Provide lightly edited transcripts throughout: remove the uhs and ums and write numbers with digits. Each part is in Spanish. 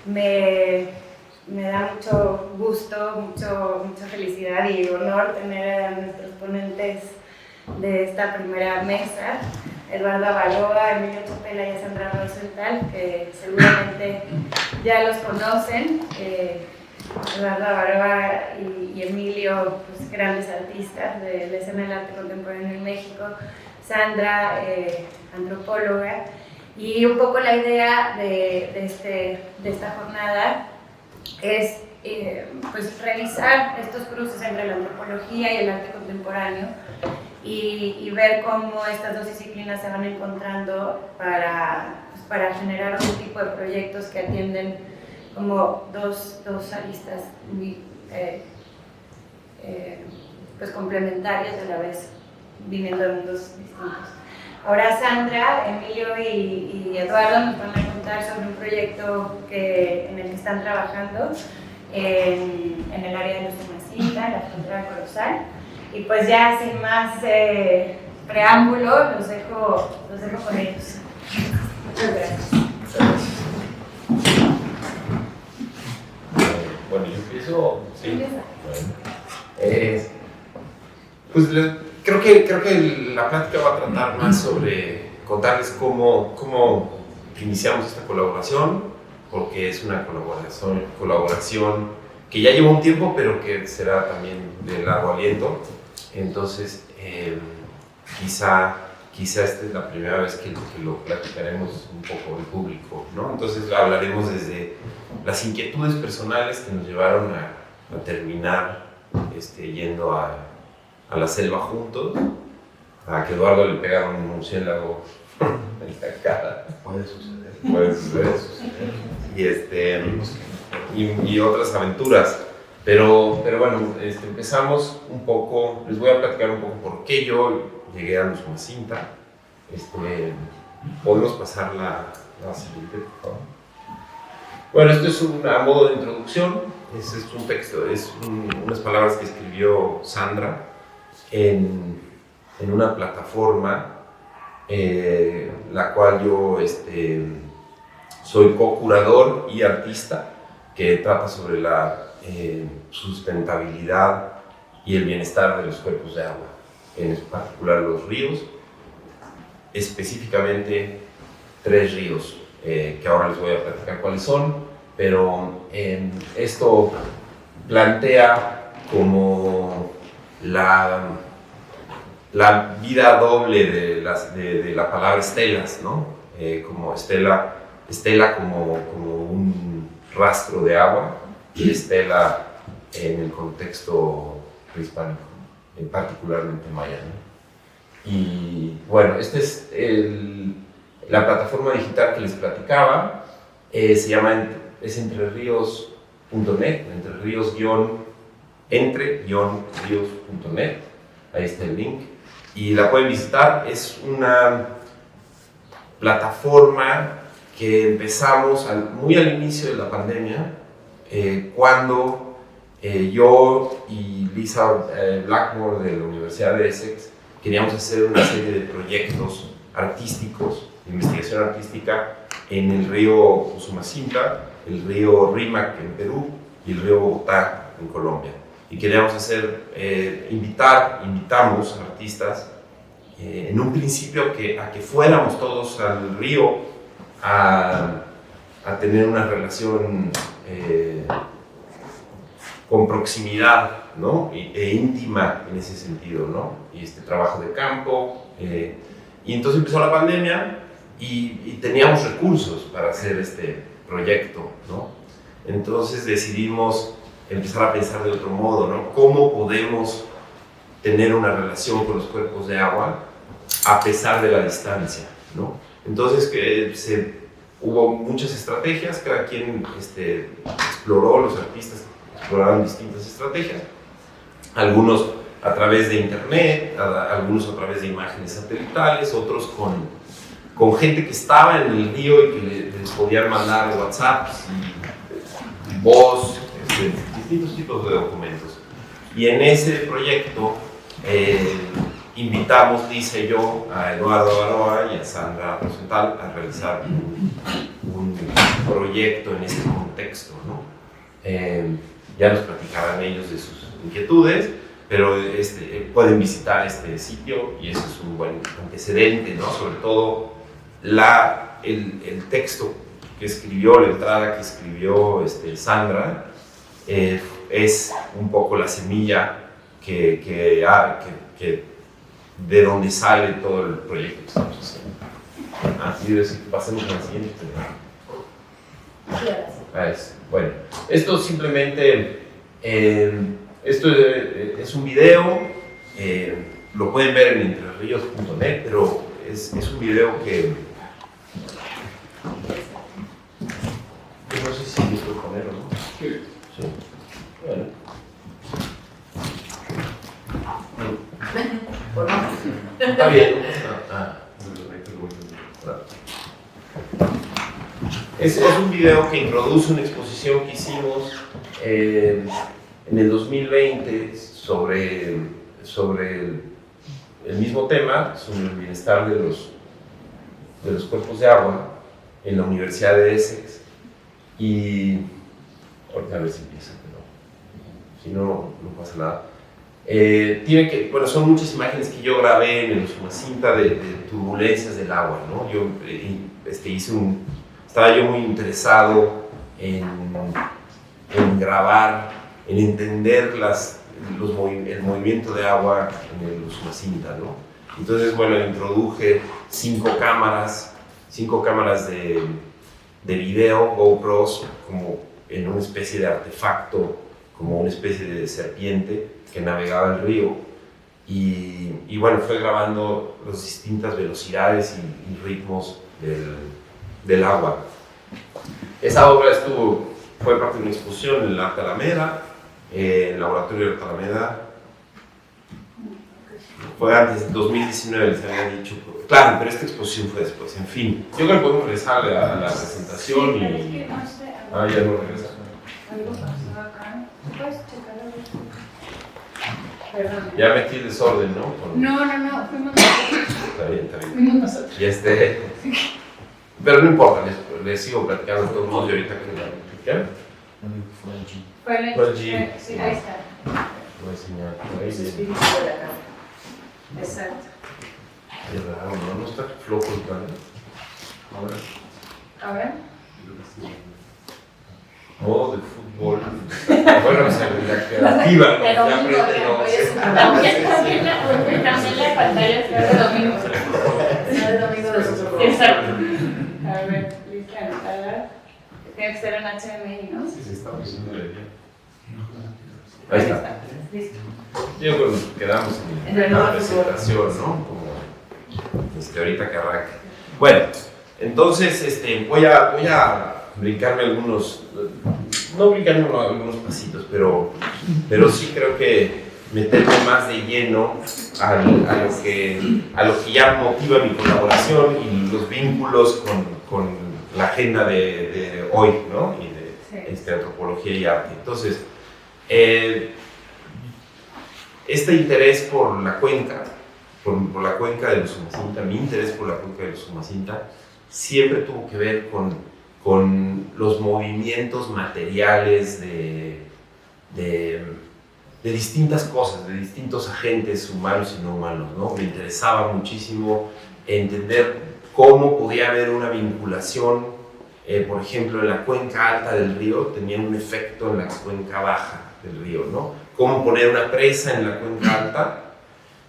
Me da mucho gusto, mucha felicidad y honor tener a nuestros ponentes de esta primera mesa, Eduardo Avaroa, Emilio Chapela y Sandra Rosenthal, que seguramente ya los conocen. Eduardo Avaroa y Emilio, pues, grandes artistas de la escena del arte contemporáneo en México. Sandra, antropóloga. Y un poco la idea de esta jornada es pues revisar estos cruces entre la antropología y el arte contemporáneo y ver cómo estas dos disciplinas se van encontrando para generar un tipo de proyectos que atienden como dos aristas muy pues complementarias a la vez, viniendo de mundos distintos. Ahora Sandra, Emilio y Eduardo nos van a contar sobre un proyecto en el que están trabajando en el área de Usumacinta, en la frontera colosal. Y pues ya sin más preámbulo, los dejo con ellos. Muchas gracias. Bueno, yo empiezo. Sí. Empieza. Pues creo que la plática va a tratar más sobre contarles cómo iniciamos esta colaboración, porque es una colaboración que ya lleva un tiempo, pero que será también de largo aliento. Entonces, quizá esta es la primera vez que lo platicaremos un poco en público, ¿no? Entonces hablaremos desde las inquietudes personales que nos llevaron a terminar yendo a la selva juntos, a que Eduardo le pegara un murciélago en la cara. Puede suceder. Puede suceder. Y otras aventuras. Pero bueno, empezamos un poco, les voy a platicar un poco por qué yo llegué a Usumacinta. Podemos pasar la siguiente, por favor. Bueno, esto es a modo de introducción. Es un texto, unas palabras que escribió Sandra en una plataforma, la cual yo soy co-curador y artista, que trata sobre la sustentabilidad y el bienestar de los cuerpos de agua, en particular los ríos, específicamente 3 ríos, que ahora les voy a platicar cuáles son, pero esto plantea como la vida doble de la palabra estelas, ¿no? Como estela como un rastro de agua, y estela en el contexto prehispánico, particularmente maya, ¿no? Y bueno, esta es la plataforma digital que les platicaba. Se llama entreríos.net, entre-ríos.net. Ahí está el link y la pueden visitar. Es una plataforma que empezamos muy al inicio de la pandemia, cuando yo y Lisa Blackmore de la Universidad de Essex queríamos hacer una serie de proyectos artísticos, de investigación artística en el río Usumacinta, el río Rímac en Perú y el río Bogotá en Colombia. Y queríamos invitamos a artistas en un principio a que fuéramos todos al río a tener una relación con proximidad, ¿no? e íntima en ese sentido, ¿no? Y trabajo de campo. Y entonces empezó la pandemia y teníamos recursos para hacer este proyecto, ¿no? Entonces decidimos empezar a pensar de otro modo, ¿no? ¿Cómo podemos tener una relación con los cuerpos de agua a pesar de la distancia, ¿no? Entonces hubo muchas estrategias, cada quien exploró, los artistas exploraron distintas estrategias, algunos a través de internet, algunos a través de imágenes satelitales, otros con gente que estaba en el río y que les podían mandar WhatsApps y voz, distintos tipos de documentos. Y en ese proyecto invitamos, Lisa y yo, a Eduardo Baroa y a Sandra Rosenthal a realizar un proyecto en este contexto, ¿no? Ya nos platicarán ellos de sus inquietudes, pero pueden visitar este sitio y eso es un buen antecedente, ¿no? Sobre todo el texto que escribió, la entrada que escribió Sandra, es un poco la semilla que de donde sale todo el proyecto que estamos haciendo. Pasemos a la siguiente. Bueno, esto simplemente esto es un video, lo pueden ver en entrerrios.net, pero es un video que no sé si lo puedo poner o no. Sí. Bueno. Está bien. Es un video que introduce una exposición que hicimos en el 2020 sobre el mismo tema, sobre el bienestar de los cuerpos de agua en la Universidad de Essex. Y ahorita a ver si empieza, pero si no, no pasa nada. Son muchas imágenes que yo grabé en el Usumacinta de turbulencias del agua, ¿no? Yo estaba yo muy interesado en grabar, en entender el movimiento de agua en el Usumacinta, ¿no? Entonces, bueno, introduje 5 cámaras de video, GoPros, como en una especie de artefacto, como una especie de serpiente que navegaba el río. Y bueno, fue grabando las distintas velocidades y ritmos del agua. Esa obra fue parte de una exposición en la Arte Alameda, en el laboratorio de Arte Alameda. Fue antes, en 2019 les había dicho. Claro, pero esta exposición fue después. En fin, yo creo que podemos regresar a la presentación y... Ah, ya no regresa. Algo pasó acá. ¿Puedes checarlo? Perdón. Ya metí el desorden, ¿no? No, fuimos nosotros. Está bien. Fuimos nosotros. Y pero no importa, les sigo platicando de todos modos y ahorita que la expliqué. Fue el G. Sí, ahí está. Voy a enseñar por ahí. Es espíritu de la casa. Exacto. Qué raro, ¿no? ¿No está flojo el plan? ¿Ahora? Modo de fútbol. Bueno, o sea, la creativa, ¿no? Ya aprende, ¿no? También la pantalla es de domingo. No de domingo de nosotros. Exacto. A ver, lista anotada. Tiene que ser en HDMI, ¿no? Sí, estamos haciendo de ella. Ahí está. Listo. Yo creo que nos quedamos en la presentación, ¿no? Como ahorita que arranque. Bueno, entonces voy a brincarme algunos pasitos, pero sí creo que meterme más de lleno a lo que ya motiva mi colaboración y los vínculos con la agenda de hoy, ¿no? Y de antropología y arte. Entonces, este interés por la cuenca, por la cuenca del Usumacinta, mi interés por la cuenca del Usumacinta, siempre tuvo que ver con los movimientos materiales de distintas cosas, de distintos agentes humanos y no humanos, ¿no? Me interesaba muchísimo entender cómo podía haber una vinculación, por ejemplo, en la cuenca alta del río tenía un efecto en la cuenca baja del río, ¿no? Cómo poner una presa en la cuenca alta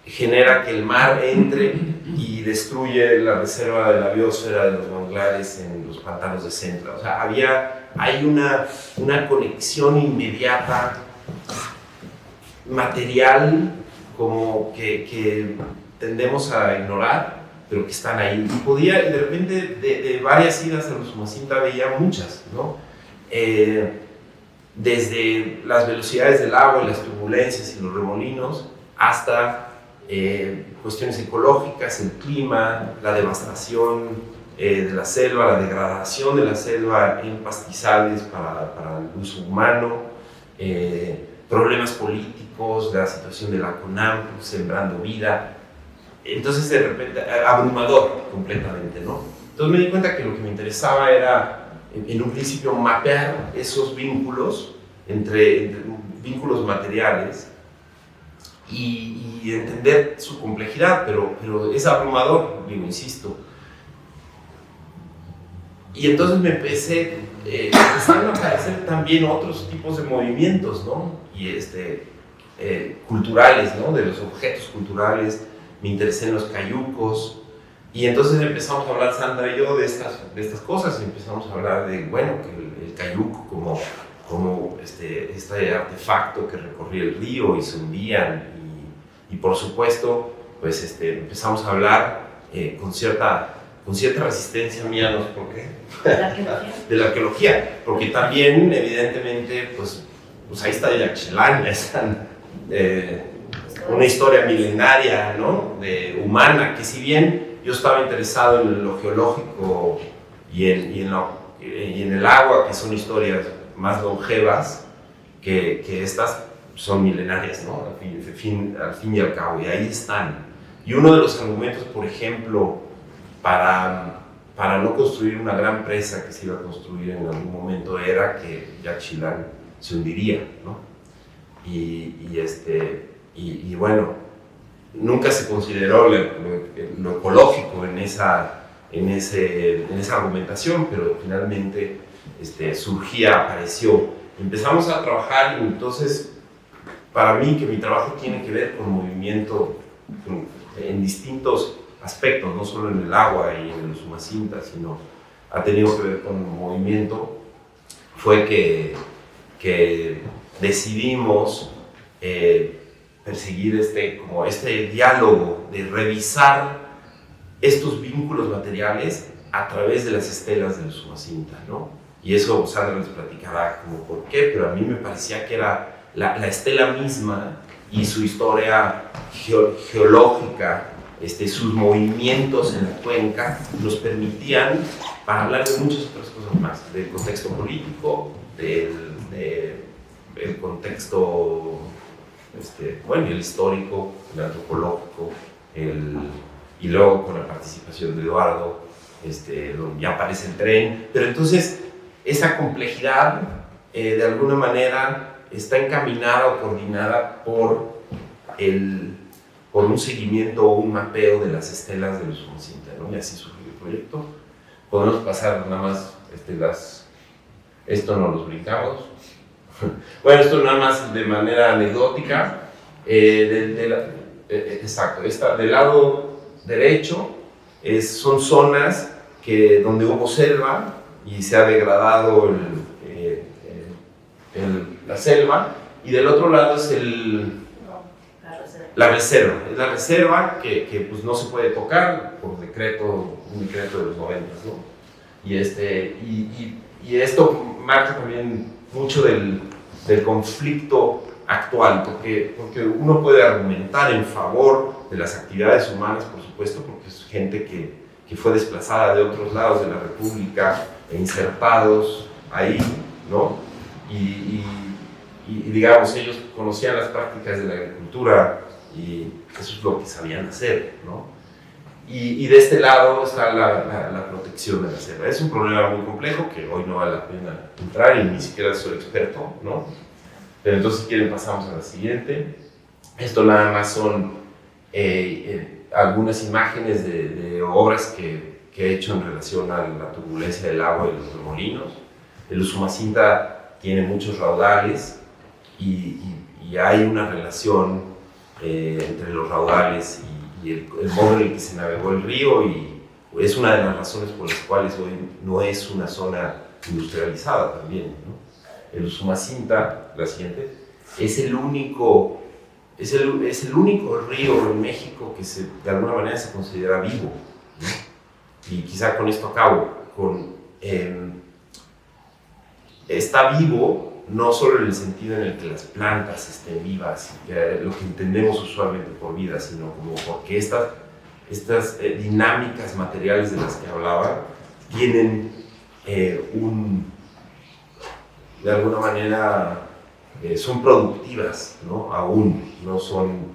genera que el mar entre y destruye la reserva de la biosfera de los manglares en los pantanos de Centra. O sea, hay una conexión inmediata, material, como que tendemos a ignorar, pero que están ahí. Y de repente, de varias idas a los Usumacinta veía muchas, ¿no? Desde las velocidades del agua y las turbulencias y los remolinos, hasta cuestiones ecológicas, el clima, la devastación de la selva, la degradación de la selva en pastizales para el uso humano, problemas políticos, la situación de la CONAM, Sembrando Vida. entonces de repente, abrumador completamente, ¿no? Entonces me di cuenta que lo que me interesaba era, en un principio, mapear esos vínculos entre vínculos materiales y entender su complejidad, pero es abrumador, digo, insisto. Y entonces me empezaron a aparecer también otros tipos de movimientos, ¿no? Y culturales, ¿no? De los objetos culturales, me interesé en los cayucos, y entonces empezamos a hablar, Sandra y yo, de estas cosas, y empezamos a hablar de, bueno, que el cayuco como este artefacto que recorría el río y se hundían, y por supuesto, pues empezamos a hablar con cierta resistencia mía, no sé por qué, de la arqueología, porque también, evidentemente, pues ahí está Yaxchilán, están una historia milenaria, ¿no? Humana, que si bien yo estaba interesado en lo geológico y en el agua, que son historias más longevas, que estas son milenarias, ¿no? Al fin y al cabo, y ahí están. Y uno de los argumentos, por ejemplo, para no construir una gran presa que se iba a construir en algún momento, era que Yaxchilán se hundiría, ¿no? Y bueno, nunca se consideró lo ecológico en esa argumentación, pero finalmente apareció. Empezamos a trabajar, y entonces, para mí, que mi trabajo tiene que ver con movimiento en distintos aspectos, no solo en el agua y en el Usumacinta, sino ha tenido que ver con movimiento, fue que decidimos perseguir este diálogo de revisar estos vínculos materiales a través de las estelas del Usumacinta, ¿no? Y eso Sandra les platicará como por qué, pero a mí me parecía que era la estela misma y su historia geológica, sus movimientos en la cuenca, nos permitían, para hablar de muchas otras cosas más, del contexto político, del contexto, bueno, el histórico, el antropológico, y luego con la participación de Eduardo, donde ya aparece el tren. Pero entonces, esa complejidad, de alguna manera, está encaminada o coordinada por un seguimiento o un mapeo de las estelas del Usumacinta, ¿no? Y así surgió el proyecto. Podemos pasar nada más, esto no los brincamos. Bueno, esto nada más de manera anecdótica. Exacto, del lado derecho son zonas donde hubo selva y se ha degradado la selva, y del otro lado es la reserva. Es la reserva que pues no se puede tocar por un decreto de los 90, ¿no? Y esto marca también mucho del conflicto actual, porque uno puede argumentar en favor de las actividades humanas, por supuesto, porque es gente que fue desplazada de otros lados de la República e insertados ahí, ¿no? Y digamos, ellos conocían las prácticas de la agricultura y eso es lo que sabían hacer, ¿no? Y de este lado está la protección de la selva. Es un problema muy complejo que hoy no vale la pena entrar y ni siquiera soy experto, ¿no? Pero entonces, si quieren, pasamos a la siguiente. Esto nada más son algunas imágenes de obras que he hecho en relación a la turbulencia del agua y los remolinos. El Usumacinta tiene muchos raudales y hay una relación entre los raudales y el modo en el que se navegó el río, y es una de las razones por las cuales hoy no es una zona industrializada también, ¿no? El Usumacinta, la siguiente, es el único río en México que de alguna manera se considera vivo, ¿no? Y quizá con esto acabo, está vivo no solo en el sentido en el que las plantas estén vivas, lo que entendemos usualmente por vida, sino como porque estas dinámicas materiales de las que hablaba tienen de alguna manera son productivas, ¿no? Aún no son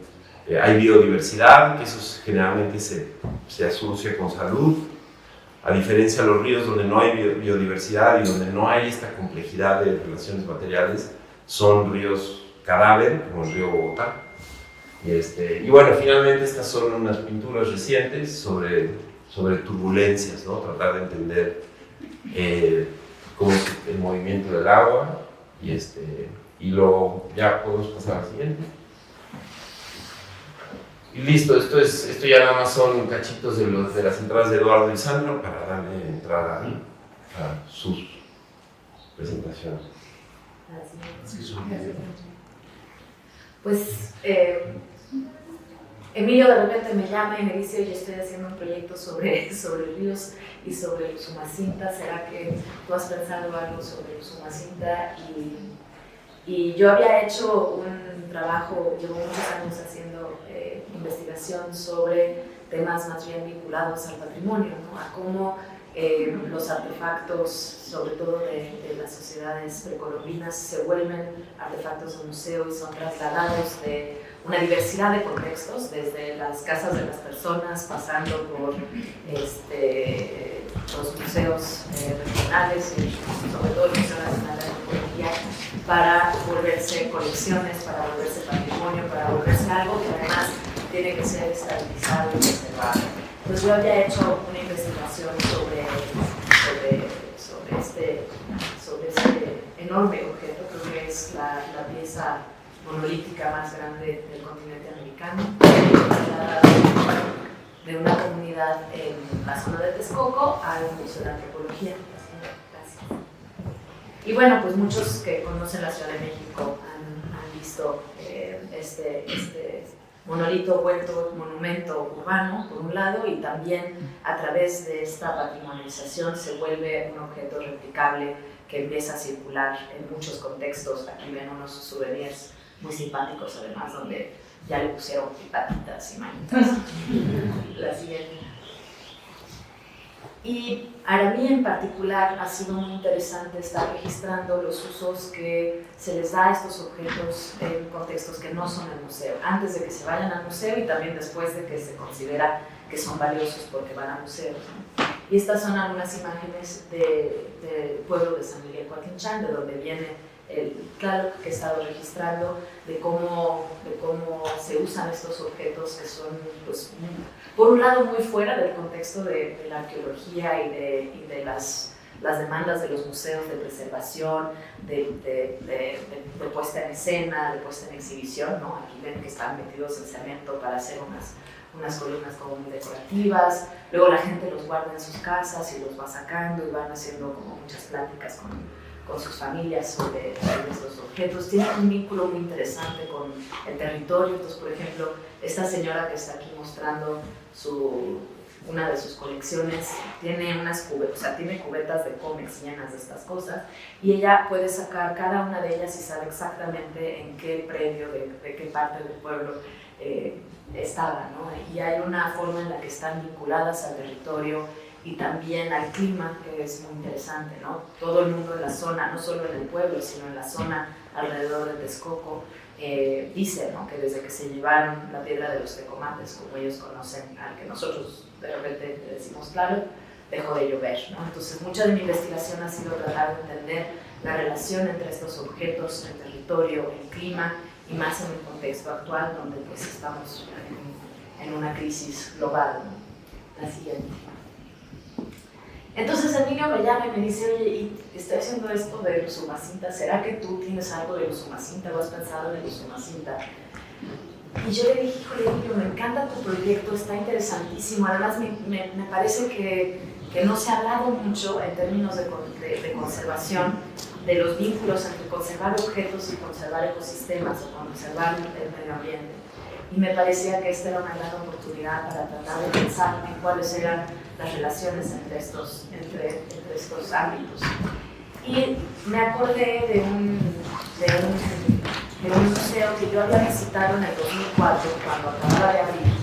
Hay biodiversidad, que eso generalmente se asocia con salud, a diferencia de los ríos donde no hay biodiversidad y donde no hay esta complejidad de relaciones materiales, son ríos cadáver, como el río Bogotá. Y bueno, finalmente estas son unas pinturas recientes sobre turbulencias, ¿no? Tratar de entender cómo es el movimiento del agua, y luego ya podemos pasar al siguiente. Y listo, esto ya nada más son cachitos de las entradas de Eduardo y Sandra para darle entrada a sus presentaciones. Pues Emilio de repente me llama y me dice: oye, estoy haciendo un proyecto sobre ríos y sobre el Usumacinta, ¿será que tú has pensado algo sobre el Usumacinta? Y yo había hecho un trabajo, llevo muchos años haciendo investigación sobre temas más bien vinculados al patrimonio, ¿no? A cómo los artefactos, sobre todo de las sociedades precolombinas, se vuelven artefactos de museo y son trasladados de una diversidad de contextos, desde las casas de las personas, pasando por los museos regionales y sobre todo el Museo Nacional de Antropología, para volverse colecciones, para volverse patrimonio, para volverse algo que además tiene que ser estabilizado y preservado. Pues yo había hecho una investigación sobre este enorme objeto, creo que es la pieza monolítica más grande del continente americano, de una comunidad en la zona de Texcoco al Museo de Antropología. Gracias. Y bueno, pues muchos que conocen la Ciudad de México han visto este monolito vuelto monumento urbano, por un lado, y también a través de esta patrimonialización se vuelve un objeto replicable que empieza a circular en muchos contextos. Aquí ven unos souvenirs muy simpáticos, además, donde ya le pusieron patitas y manitas. La siguiente. Y para mí en particular ha sido muy interesante estar registrando los usos que se les da a estos objetos en contextos que no son el museo, antes de que se vayan al museo y también después de que se considera que son valiosos porque van a museos, ¿no? Y estas son algunas imágenes del pueblo de San Miguel Coaquinchán, de donde viene claro que he estado registrando de cómo se usan estos objetos que son, pues, por un lado, muy fuera del contexto de la arqueología y de las demandas de los museos de preservación, de puesta en escena, de puesta en exhibición, ¿no? Aquí ven que están metidos en cemento para hacer unas columnas como muy decorativas. Luego la gente los guarda en sus casas y los va sacando y van haciendo como muchas pláticas con sus familias sobre estos objetos. Tienen un vínculo muy interesante con el territorio. Entonces, por ejemplo, esta señora que está aquí mostrando una de sus colecciones tiene tiene cubetas de cómics llenas de estas cosas, y ella puede sacar cada una de ellas y sabe exactamente en qué predio, de qué parte del pueblo estaba, ¿no? Y hay una forma en la que están vinculadas al territorio y también al clima, que es muy interesante, ¿no? Todo el mundo en la zona, no solo en el pueblo, sino en la zona alrededor de Texcoco, dice, ¿no?, que desde que se llevaron la piedra de los tecomates, como ellos conocen, al que nosotros de repente le decimos claro, dejó de llover, ¿no? Entonces, mucha de mi investigación ha sido tratar de entender la relación entre estos objetos, el territorio, el clima, y más en el contexto actual, donde pues estamos en una crisis global, ¿no? La siguiente. Entonces Emilio me llama y me dice: oye, y estoy haciendo esto de Usumacinta, ¿será que tú tienes algo de Usumacinta o has pensado en el Usumacinta? Y yo le dije: híjole, Emilio, me encanta tu proyecto, está interesantísimo, además me parece que no se ha hablado mucho en términos de conservación, de los vínculos entre conservar objetos y conservar ecosistemas o conservar el medio ambiente. Y me parecía que esta era una gran oportunidad para tratar de pensar en cuáles eran las relaciones entre estos ámbitos. Y me acordé de un museo que yo había visitado en el 2004, cuando acababa de abrir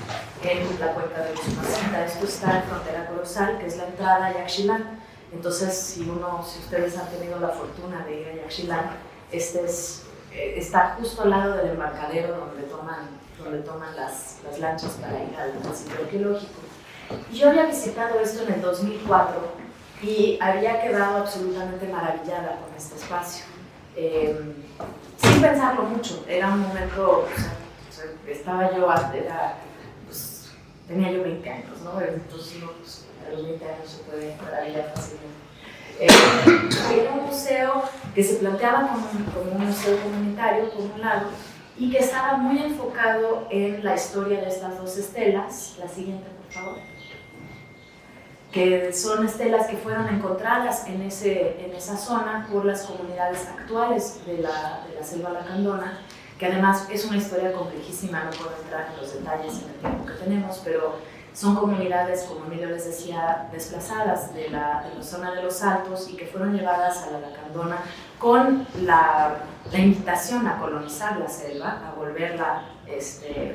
en la cuenca de Usumacinta. Esto está en Frontera Corozal, que es la entrada a Yaxchilán. Entonces, si ustedes han tenido la fortuna de ir a Yaxchilán, está justo al lado del embarcadero donde toman donde toman las lanchas para ir al sitio arqueológico. Y yo había visitado esto en el 2004 y había quedado absolutamente maravillada con este espacio. Sin pensarlo mucho, era un momento, estaba yo, pues, tenía yo 20 años, ¿no? Entonces uno, pues, a los 20 años se puede maravillar fácilmente. Era un museo que se planteaba como un museo comunitario, por un lado, y que estaba muy enfocado en la historia de estas dos estelas. La siguiente, por favor. Que son estelas que fueron encontradas en esa zona por las comunidades actuales de la selva lacandona, que además es una historia complejísima, no puedo entrar en los detalles en el tiempo que tenemos, pero son comunidades, como Emilio les decía, desplazadas de la zona de los Altos y que fueron llevadas a la lacandona con la invitación a colonizar la selva, a volverla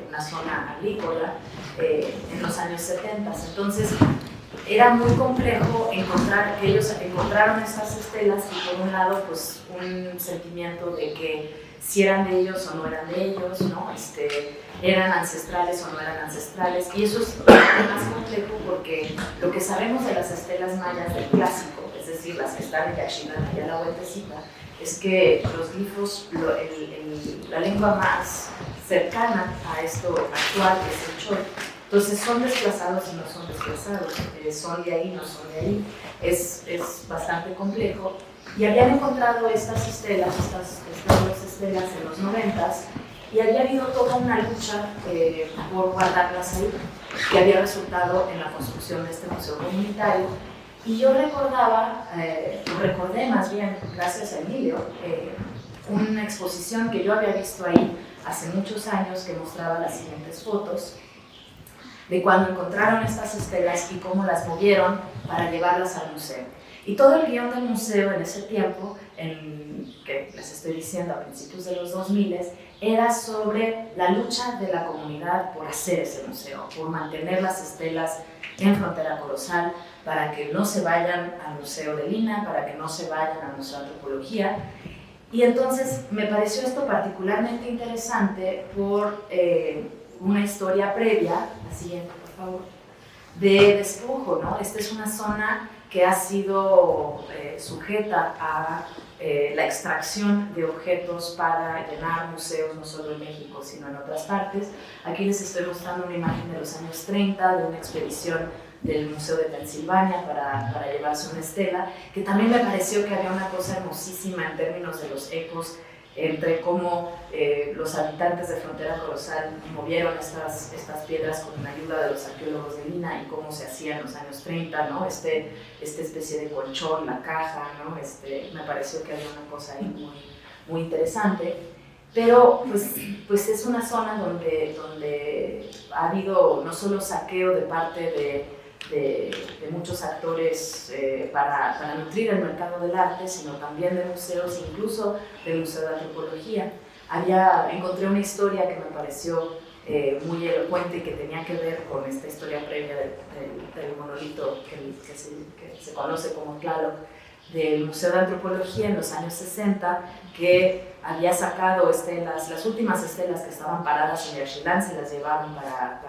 una zona agrícola en los años 70. Entonces, era muy complejo encontrar, que ellos encontraron estas estelas y por un lado pues un sentimiento de que si eran de ellos o no eran de ellos, ¿no? Eran ancestrales o no eran ancestrales, y eso es más complejo porque lo que sabemos de las estelas mayas del clásico, es decir, las que están en Yaxchilán, allá a la vueltecita, es que los glifos, la lengua más cercana a esto actual es el chol. Entonces son desplazados y no son desplazados, son de ahí, no son de ahí, es bastante complejo. Y habían encontrado estas estelas, estas dos estelas en los 90s, y había habido toda una lucha por guardarlas ahí, que había resultado en la construcción de este museo comunitario. Y yo recordé más bien, gracias a Emilio, una exposición que yo había visto ahí hace muchos años que mostraba las siguientes fotos de cuando encontraron estas estelas y cómo las movieron para llevarlas al museo. Y todo el guión del museo en ese tiempo, que les estoy diciendo a principios de los 2000, era sobre la lucha de la comunidad por hacer ese museo, por mantener las estelas en Frontera Colosal, para que no se vayan al Museo de Lina, para que no se vayan al Museo de Antropología. Y entonces me pareció esto particularmente interesante por una historia previa, la siguiente por favor, de despojo, ¿no? Esta es una zona que ha sido sujeta a la extracción de objetos para llenar museos, no solo en México, sino en otras partes. Aquí les estoy mostrando una imagen de los años 30, de una expedición del Museo de Pensilvania para llevarse una estela, que también me pareció que había una cosa hermosísima en términos de los ecos entre cómo los habitantes de Frontera Colosal movieron estas piedras con la ayuda de los arqueólogos de Lina y cómo se hacía en los años 30, ¿no? Esta especie de colchón, la caja, ¿no? Me pareció que había una cosa ahí muy, muy interesante. Pero pues es una zona donde ha habido no solo saqueo de parte de muchos actores para nutrir el mercado del arte, sino también de museos, incluso del Museo de Antropología. Encontré una historia que me pareció muy elocuente y que tenía que ver con esta historia previa del monolito que se conoce como Tlaloc, del Museo de Antropología en los años 60, que había sacado las últimas estelas que estaban paradas en Yaxchilán, se las llevaron para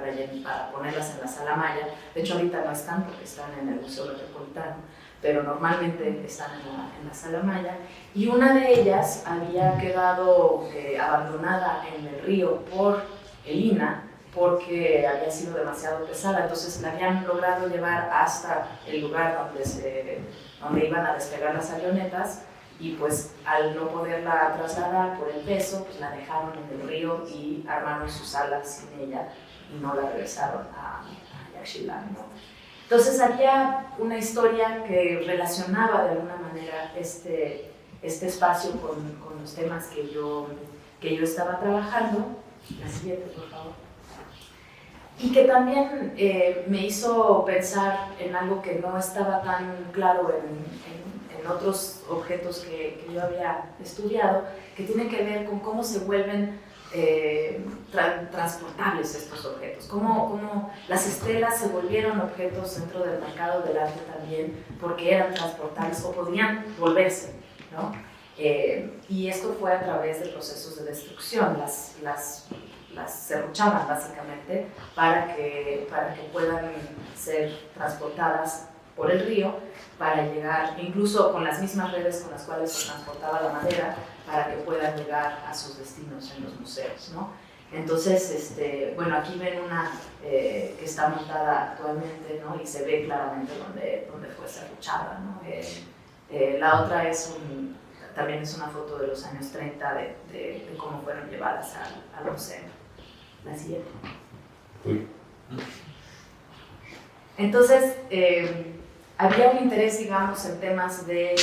ponerlas en la Sala Maya. De hecho, ahorita no están porque están en el Museo Metropolitano, pero normalmente están en la Sala Maya. Y una de ellas había quedado abandonada en el río por el INA, porque había sido demasiado pesada, entonces la habían logrado llevar hasta el lugar donde iban a despegar las avionetas, y pues al no poderla trasladar por el peso, pues la dejaron en el río y armaron sus alas sin ella y no la regresaron a Yaxchilán, ¿no? Entonces había una historia que relacionaba de alguna manera este espacio con los temas que yo estaba trabajando. La siguiente, por favor. Y que también me hizo pensar en algo que no estaba tan claro en otros objetos que yo había estudiado, que tiene que ver con cómo se vuelven transportables estos objetos, cómo las estelas se volvieron objetos dentro del mercado del arte también, porque eran transportables o podían volverse, ¿no? Y esto fue a través de procesos de destrucción. las serruchaban básicamente para que puedan ser transportadas por el río para llegar, incluso con las mismas redes con las cuales se transportaba la madera, para que puedan llegar a sus destinos en los museos, ¿no? Entonces, bueno, aquí ven una que está montada actualmente, ¿no? Y se ve claramente dónde fue serruchada, ¿no? La otra también es una foto de los años 30 de cómo fueron llevadas al museo. La siguiente. Entonces, había un interés, digamos, en temas de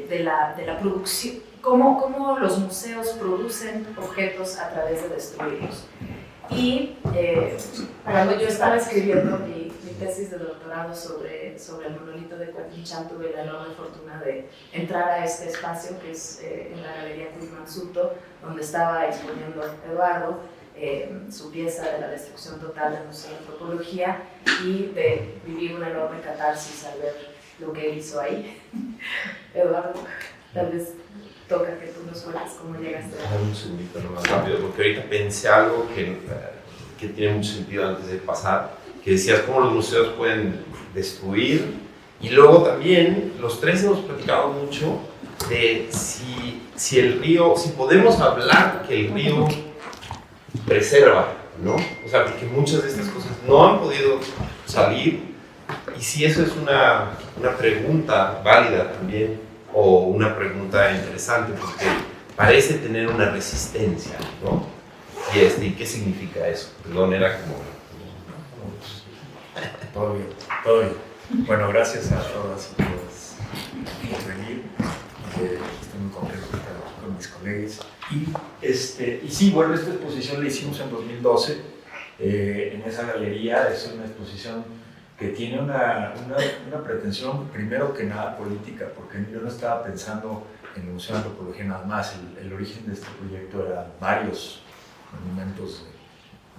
la producción, cómo los museos producen objetos a través de destruirlos. Y cuando yo estaba escribiendo mi tesis de doctorado sobre el monolito de Kuantinchan, tuve la enorme fortuna de entrar a este espacio que es en la Galería Kuismansuto, donde estaba exponiendo Eduardo su pieza de la destrucción total del Museo de Antropología, y de vivir una enorme catarsis al ver lo que él hizo ahí. Eduardo, tal vez toca que tú nos cuentes cómo llegaste a... Un segundito nomás rápido, porque ahorita pensé algo que tiene mucho sentido antes de pasar, que decías cómo los museos pueden destruir, y luego también los tres hemos platicado mucho de si el río, si podemos hablar que el río preserva, ¿no? O sea, porque muchas de estas cosas no han podido salir, y si eso es una pregunta válida también, o una pregunta interesante, porque parece tener una resistencia, ¿no? ¿Y qué significa eso? Perdón, era como... Todo bien, todo bien. Bueno, gracias a todas y todos por venir. Estoy muy contento de estar aquí con mis colegas. Y sí, bueno, esta exposición la hicimos en 2012 en esa galería. Es una exposición que tiene una pretensión, primero que nada, política, porque yo no estaba pensando en el Museo de Antropología nada más. El origen de este proyecto eran varios monumentos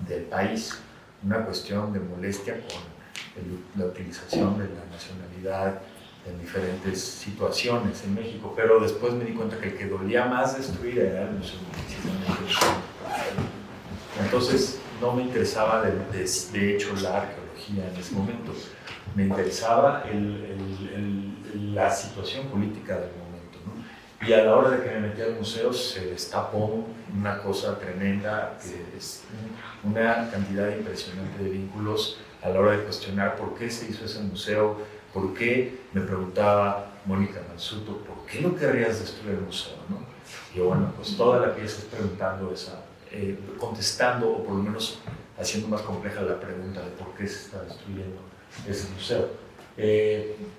del país, una cuestión de molestia con la utilización de la nacionalidad en diferentes situaciones en México, pero después me di cuenta que el que dolía más destruir era el museo, precisamente. Entonces no me interesaba de hecho la arqueología en ese momento, me interesaba la situación política del momento, ¿no? Y a la hora de que me metí al museo se destapó una cosa tremenda, que es una cantidad impresionante de vínculos a la hora de cuestionar por qué se hizo ese museo, por qué, me preguntaba Mónica Mansuto, ¿por qué no querrías destruir el museo, ¿no? Y yo, bueno, pues toda la pieza es preguntando contestando, o por lo menos haciendo más compleja la pregunta de por qué se está destruyendo ese museo.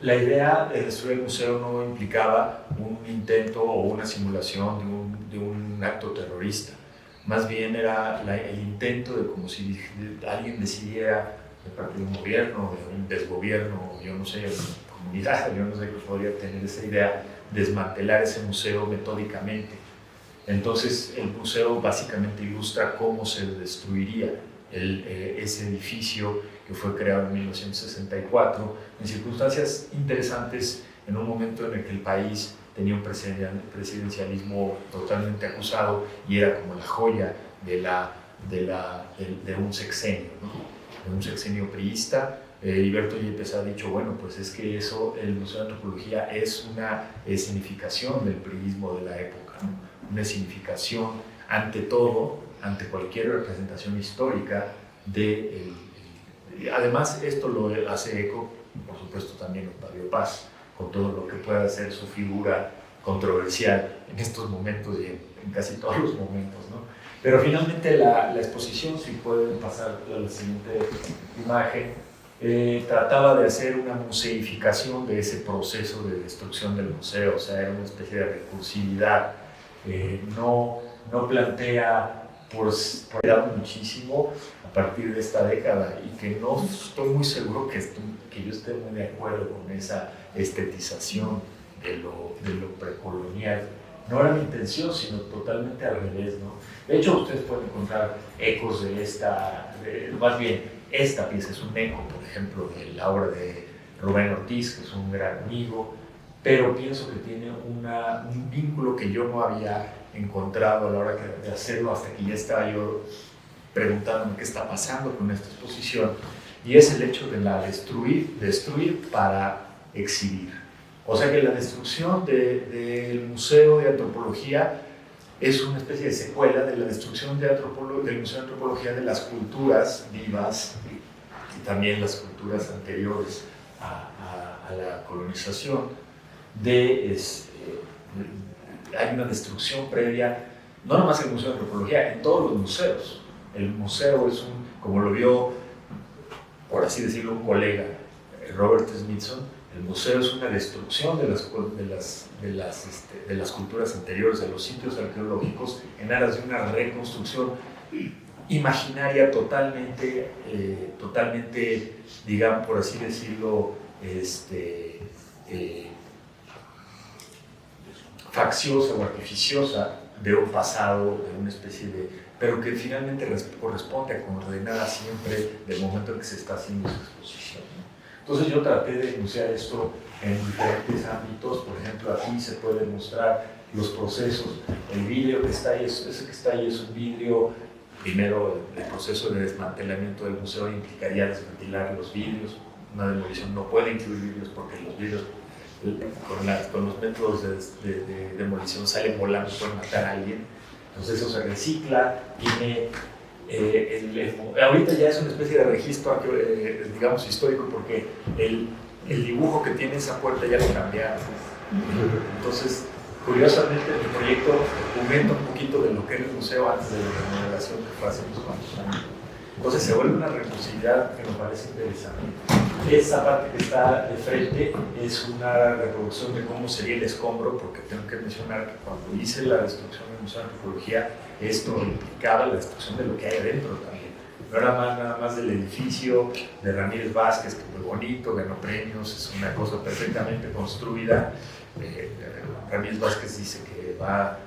La idea de destruir el museo no implicaba un intento o una simulación de un acto terrorista, más bien era el intento de como si alguien decidiera de parte de un gobierno, de un desgobierno, yo no sé, de una comunidad, yo no sé qué podría tener esa idea, desmantelar ese museo metódicamente. Entonces el museo básicamente ilustra cómo se destruiría ese edificio que fue creado en 1964 en circunstancias interesantes, en un momento en el que el país tenía un presidencialismo totalmente acusado y era como la joya de un sexenio, ¿no? De un sexenio priista. Heriberto Yepes ha dicho, bueno, pues es que eso, el Museo de Antropología es una escenificación del priismo de la época, ¿no? Una escenificación ante todo, ante cualquier representación histórica además esto lo hace eco, por supuesto, también Octavio Paz, con todo lo que pueda ser su figura controversial en estos momentos y en casi todos los momentos, ¿no? Pero finalmente la exposición, si pueden pasar a la siguiente imagen, trataba de hacer una museificación de ese proceso de destrucción del museo, o sea, era una especie de recursividad. No plantea por muchísimo a partir de esta década, y que no estoy muy seguro que yo esté muy de acuerdo con esa estetización de lo precolonial. No era mi intención, sino totalmente al revés, ¿no? De hecho, ustedes pueden encontrar ecos de más bien, esta pieza es un eco, por ejemplo, de la obra de Rubén Ortiz, que es un gran amigo, pero pienso que tiene un vínculo que yo no había encontrado a la hora de hacerlo, hasta que ya estaba yo preguntándome qué está pasando con esta exposición, y es el hecho de la destruir para exhibir. O sea que la destrucción del Museo de Antropología es una especie de secuela de la destrucción del Museo de Antropología de las culturas vivas y también las culturas anteriores a la colonización. Hay una destrucción previa, no nomás en el Museo de Antropología, en todos los museos. El museo es como lo vio, por así decirlo, un colega, Robert Smithson, el museo es una destrucción de las culturas anteriores, de los sitios arqueológicos, en aras de una reconstrucción imaginaria totalmente, digamos, por así decirlo, facciosa o artificiosa de un pasado, de una especie de... pero que finalmente corresponde a coordenar siempre del momento en que se está haciendo esa exposición, ¿no? Entonces yo traté de denunciar esto en diferentes ámbitos. Por ejemplo, aquí se puede mostrar los procesos. El vidrio que está ahí, ese que está ahí es un vidrio. Primero, el proceso de desmantelamiento del museo implicaría desmantelar los vidrios. Una demolición no puede incluir vidrios porque los vidrios con los métodos de demolición salen volando, pueden matar a alguien. Entonces eso se recicla, tiene... ahorita ya es una especie de registro, digamos, histórico, porque el dibujo que tiene esa puerta ya lo cambiaron. Entonces, curiosamente, mi proyecto aumenta un poquito de lo que era el museo antes de la remodelación que fue hace unos cuantos años. Entonces se vuelve una recursividad que me parece interesante. Esa parte que está de frente es una reproducción de cómo sería el escombro, porque tengo que mencionar que cuando hice la destrucción del Museo de Antropología, esto implicaba la destrucción de lo que hay adentro también. No era nada más del edificio de Ramírez Vázquez, que es muy bonito, ganó premios, es una cosa perfectamente construida. Ramírez Vázquez dice que va a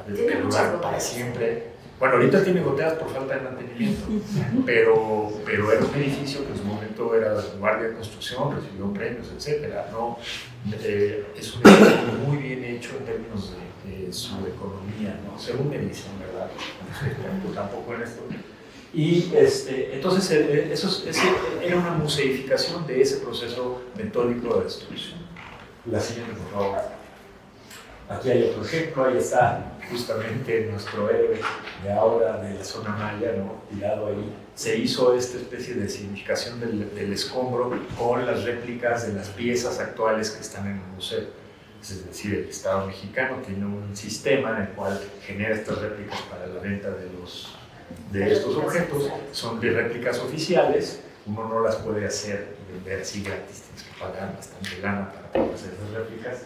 durar para siempre. Bueno, ahorita tiene goteras por falta de mantenimiento, pero era un edificio que en su momento era la vanguardia de construcción, recibió premios, etc. ¿No? Es un edificio muy bien hecho en términos de su economía, ¿no? Según me dicen, ¿verdad? No sé, tampoco en esto. Y entonces eso era una museificación de ese proceso metódico de destrucción. La siguiente, por favor. Aquí hay otro ejemplo, ahí está justamente nuestro héroe de ahora de la zona maya, ¿no? Tirado ahí. Se hizo esta especie de significación del escombro con las réplicas de las piezas actuales que están en el museo. Es decir, el Estado mexicano tiene un sistema en el cual genera estas réplicas para la venta de estos objetos. Son de réplicas oficiales, uno no las puede hacer y vender así gratis, tienes que pagar bastante lana para poder hacer esas réplicas.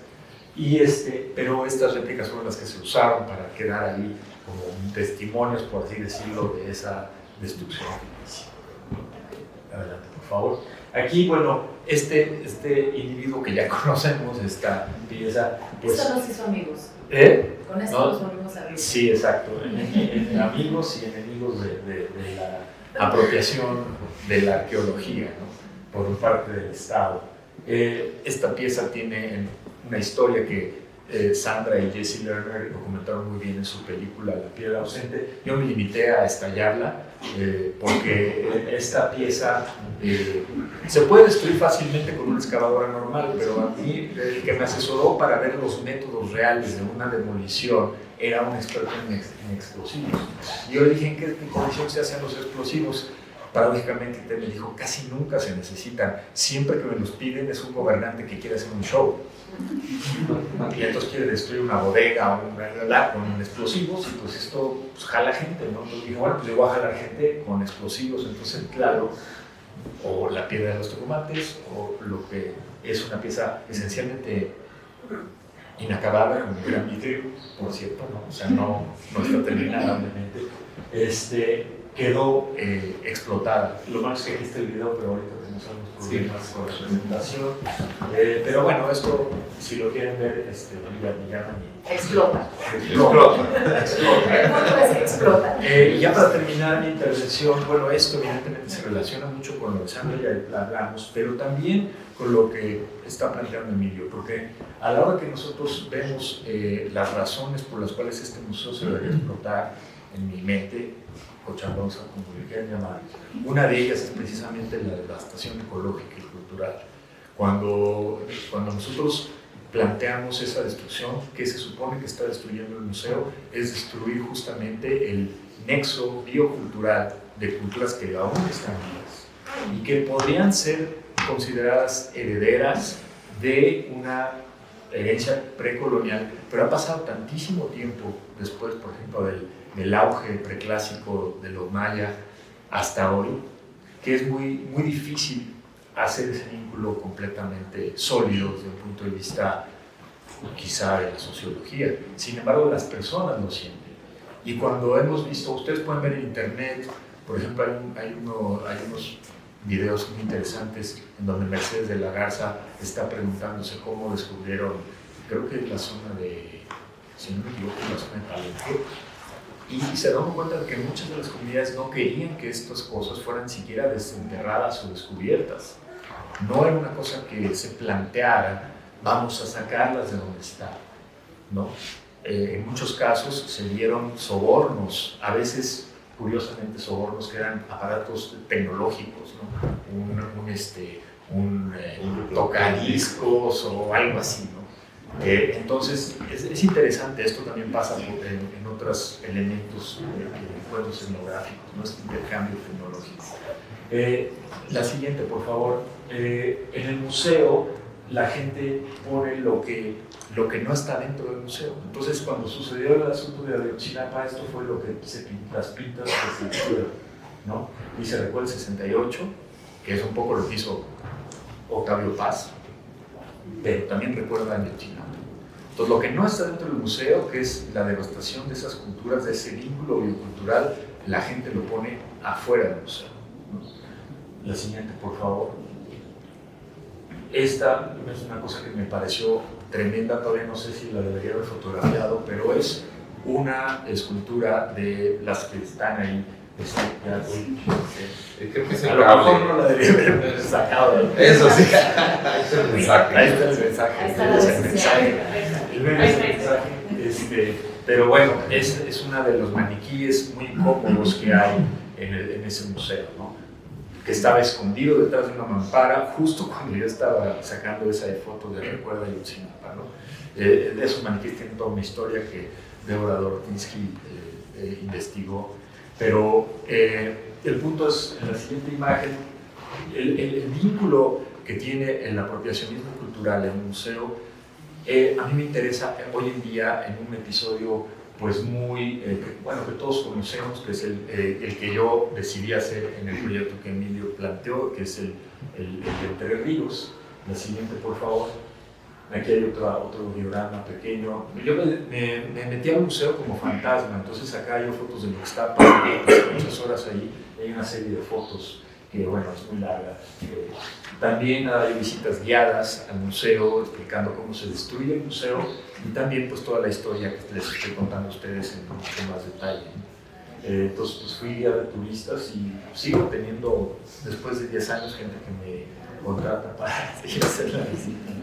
Pero estas réplicas fueron las que se usaron para quedar ahí como testimonios, por así decirlo, de esa destrucción ficticia. Adelante, por favor. Aquí, bueno, este individuo que ya conocemos, esta pieza... Pues, esto nos hizo amigos. Con esto ¿no? nos volvimos amigos. Sí, exacto. Amigos y enemigos de la apropiación de la arqueología, ¿no? Por parte del Estado. Esta pieza tiene una historia que Sandra y Jesse Lerner documentaron muy bien en su película La piedra ausente. Yo me limité a estallarla porque esta pieza se puede destruir fácilmente con una excavadora normal, pero a mí el que me asesoró para ver los métodos reales de una demolición era un experto en explosivos. Yo le dije, ¿en qué condición se hacen los explosivos? Paradójicamente me dijo, casi nunca se necesitan. Siempre que me los piden es un gobernante que quiere hacer un show. Y entonces quiere destruir una bodega o con explosivos, y pues esto pues, jala gente, ¿no? Entonces dije, bueno, pues yo voy a jalar gente con explosivos. Entonces, claro, o la piedra de los tomates, o lo que es una pieza esencialmente inacabada, como un gran vidrio, por cierto, ¿no? O sea, no está terminada, obviamente. Quedó explotada. Lo malo es que aquí está el video, pero ahorita tenemos algunos problemas con la presentación. Pero bueno, esto, si lo quieren ver, me llaman y... Explota. Explota. El punto es que explota. Y ya para terminar mi intervención, bueno, esto evidentemente se relaciona mucho con lo que Sandra ya hablamos, pero también con lo que está planteando Emilio, porque a la hora que nosotros vemos las razones por las cuales este museo se debería explotar en mi mente, cochabonsa, como le quieran llamar, una de ellas es precisamente la devastación ecológica y cultural. Cuando nosotros planteamos esa destrucción, que se supone que está destruyendo el museo, es destruir justamente el nexo biocultural de culturas que aún están vivas y que podrían ser consideradas herederas de una herencia precolonial, pero ha pasado tantísimo tiempo después, por ejemplo, del auge preclásico de los mayas hasta hoy, que es muy difícil hacer ese vínculo completamente sólido desde un punto de vista quizá de la sociología. Sin embargo, las personas lo sienten. Y cuando hemos visto, ustedes pueden ver en internet, por ejemplo, hay unos videos muy interesantes en donde Mercedes de la Garza está preguntándose cómo descubrieron, creo que es la zona de, si no me equivoco, la zona de Palenque, y se dan cuenta de que muchas de las comunidades no querían que estas cosas fueran siquiera desenterradas o descubiertas. No era una cosa que se planteara, vamos a sacarlas de donde están, ¿no? En muchos casos se dieron sobornos, a veces, curiosamente, sobornos que eran aparatos tecnológicos, ¿no? un tocadiscos o algo así, ¿no? Entonces, es interesante, esto también pasa en otros elementos que pueden ser etnográficos, ¿no? Este intercambio tecnológico. La siguiente, por favor. En el museo, la gente pone lo que no está dentro del museo. Entonces, cuando sucedió el asunto de Ayotzinapa, esto fue lo que las pintas que se hicieron, ¿no? Y se recuerda el 68, que es un poco lo que hizo Octavio Paz, pero también recuerda Ayotzinapa. Entonces, lo que no está dentro del museo, que es la devastación de esas culturas, de ese vínculo biocultural, la gente lo pone afuera del museo, ¿no? La siguiente, por favor. Esta es una cosa que me pareció tremenda, todavía no sé si la debería haber fotografiado, pero es una escultura de las que están ahí. Creo que es el a lo cable. mejor no la debería haber sacado. Eso sí. Ahí está el mensaje. Ahí está el mensaje. Ahí está la decisión. Pero bueno, es una de los maniquíes muy cómodos que hay en ese museo, ¿no? Que estaba escondido detrás de una mampara justo cuando yo estaba sacando esa foto de Recuerda Ayotzinapa, ¿no? Esos maniquíes tienen toda una historia que Débora Dortinsky investigó, pero el punto es, en la siguiente imagen, el vínculo que tiene el apropiacionismo cultural en un museo. A mí me interesa hoy en día en un episodio pues muy, que todos conocemos, que es el que yo decidí hacer en el proyecto que Emilio planteó, que es el de Entre Ríos. La siguiente, por favor. Aquí hay otro diorama pequeño. Yo me metí al museo como fantasma, entonces acá hay fotos de lo que está pasando, muchas horas ahí, hay una serie de fotos que, bueno, es muy larga. También hay visitas guiadas al museo, explicando cómo se destruye el museo, y también pues toda la historia que les estoy contando a ustedes en mucho más detalle. Entonces pues, fui guía de turistas y sigo teniendo, después de 10 años, gente que me contrata para ir a hacer la visita.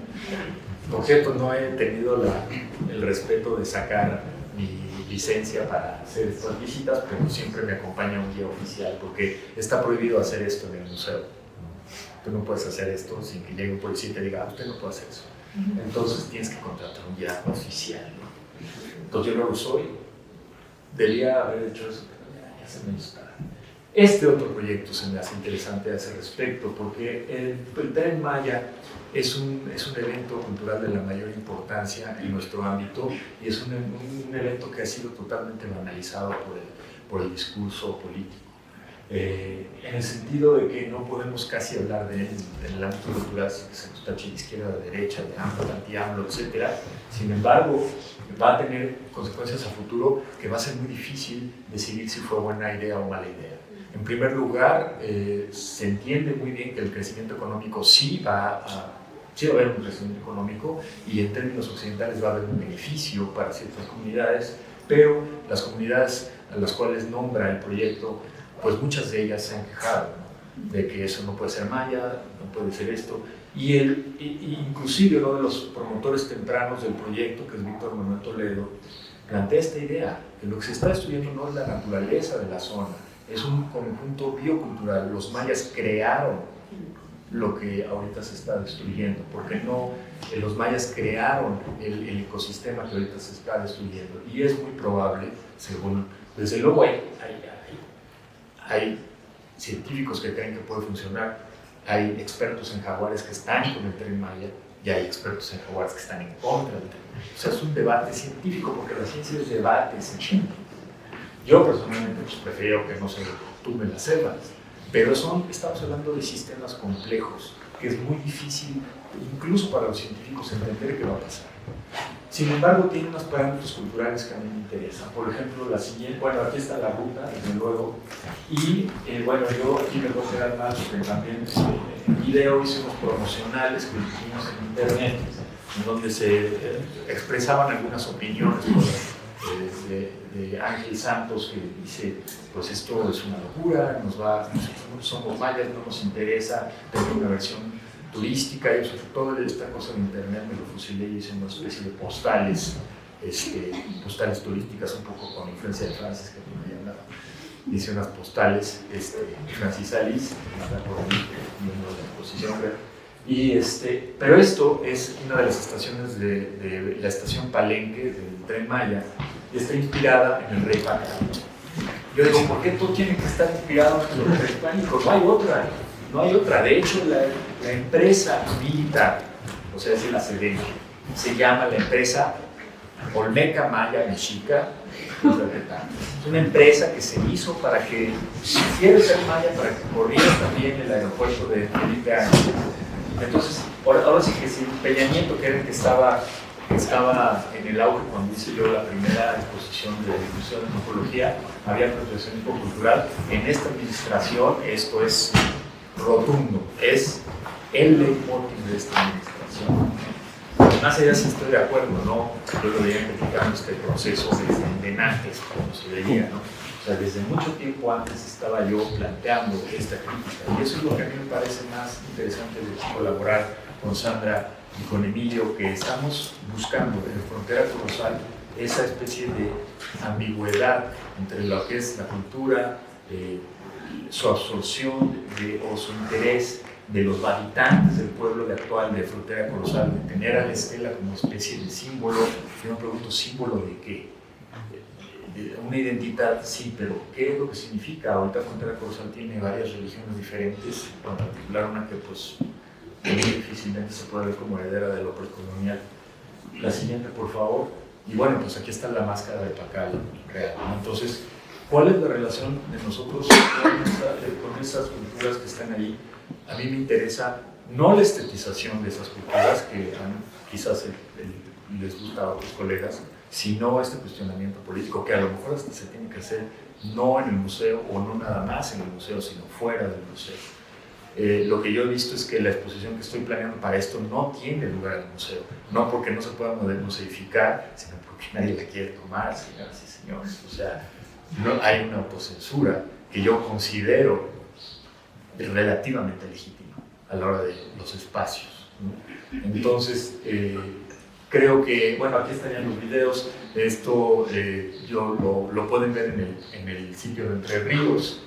Por cierto, no he tenido el respeto de sacar mi licencia para hacer estas visitas, pero siempre me acompaña un guía oficial, porque está prohibido hacer esto en el museo. Tú no puedes hacer esto sin que llegue un policía y te diga, usted no puede hacer eso. Entonces tienes que contratar un guía oficial, ¿no? Entonces yo no lo soy. Debía haber hecho eso, pero ya se me está. Este otro proyecto se me hace interesante a ese respecto, porque el Tren Maya es un evento cultural de la mayor importancia en nuestro ámbito, y es un evento que ha sido totalmente banalizado por el discurso político. En el sentido de que no podemos casi hablar de él en el ámbito cultural sin que se nos tache de izquierda, de derecha, de AMLO, anti-AMLO, etc. Sin embargo, va a tener consecuencias a futuro que va a ser muy difícil decidir si fue buena idea o mala idea. En primer lugar, se entiende muy bien que el crecimiento económico sí va a haber un crecimiento económico y en términos occidentales va a haber un beneficio para ciertas comunidades, pero las comunidades a las cuales nombra el proyecto, pues muchas de ellas se han quejado, ¿no?, de que eso no puede ser maya, no puede ser esto. Y inclusive uno de los promotores tempranos del proyecto, que es Víctor Manuel Toledo, plantea esta idea, que lo que se está destruyendo no es la naturaleza de la zona, es un conjunto biocultural. Los mayas crearon lo que ahorita se está destruyendo, porque no, los mayas crearon el ecosistema que ahorita se está destruyendo. Y es muy probable, según, desde luego hay científicos que creen que puede funcionar, hay expertos en jaguares que están con el Tren Maya y hay expertos en jaguares que están en contra del Tren Maya. O sea, es un debate científico, porque la ciencia es debate científico. Yo personalmente pues, prefiero que no se tumben las selvas, pero estamos hablando de sistemas complejos, que es muy difícil, incluso para los científicos, entender qué va a pasar. Sin embargo, tiene unos parámetros culturales que a mí me interesan. Por ejemplo, la siguiente, bueno, aquí está la ruta, desde luego, y bueno, yo aquí me voy a quedar más, porque también en video hice unos promocionales que hicimos en internet, en donde se expresaban algunas opiniones de Ángel Santos, que dice, pues esto es una locura, somos mayas, no nos interesa tener una versión turística, y toda esta cosa de internet me lo fusilé y hice una especie de postales, postales turísticas, un poco con influencia de Francis, que me había dado. Hice unas postales, Francis Alice, miembro de la exposición, pero esto es una de las estaciones de la estación Palenque del Tren Maya, y está inspirada en el rey pánico. Yo digo, ¿por qué todo tiene que estar inspirado en el rey pánico? No hay otra. De hecho, la empresa militar, o sea, es la Sedena, se llama la empresa Olmeca Maya Mexica. Es una empresa que se hizo para que, si quiere ser maya, para que corriera también el aeropuerto de Felipe Ángeles. Entonces, ahora sí que si Peña Nieto, que era el que estaba en el auge cuando hice yo la primera exposición de difusión de antropología, había protección cultural. En esta administración esto es rotundo, es el leitmotiv de esta administración. Más allá si estoy de acuerdo, ¿no? Yo lo veía criticando este proceso desde antes, como se veía, ¿no? O sea, desde mucho tiempo antes estaba yo planteando esta crítica, y eso es lo que a mí me parece más interesante de colaborar con Sandra y con Emilio, que estamos buscando en Frontera Colosal esa especie de ambigüedad entre lo que es la cultura, su absorción o su interés de los habitantes del pueblo actual de Frontera Colosal, de tener a la estela como especie de símbolo. Yo me pregunto, ¿símbolo de qué? De una identidad, sí, pero ¿qué es lo que significa? Ahorita Frontera Colosal tiene varias religiones diferentes, en particular una que pues muy difícilmente se puede ver como heredera de lo precolonial. La siguiente, por favor. Y bueno, pues aquí está la máscara de Pacal real, ¿no? Entonces, ¿cuál es la relación de nosotros con esas culturas que están ahí? A mí me interesa no la estetización de esas culturas, que quizás les gusta a otros colegas, sino este cuestionamiento político, que a lo mejor hasta se tiene que hacer no en el museo, o no nada más en el museo, sino fuera del museo. Lo que yo he visto es que la exposición que estoy planeando para esto no tiene lugar en el museo, no porque no se pueda museificar, sino porque nadie la quiere tomar, señoras y señores. O sea, no, hay una autocensura que yo considero relativamente legítima a la hora de los espacios, ¿no? Entonces, creo que, bueno, aquí estarían los videos, esto lo pueden ver en el sitio de Entre Ríos,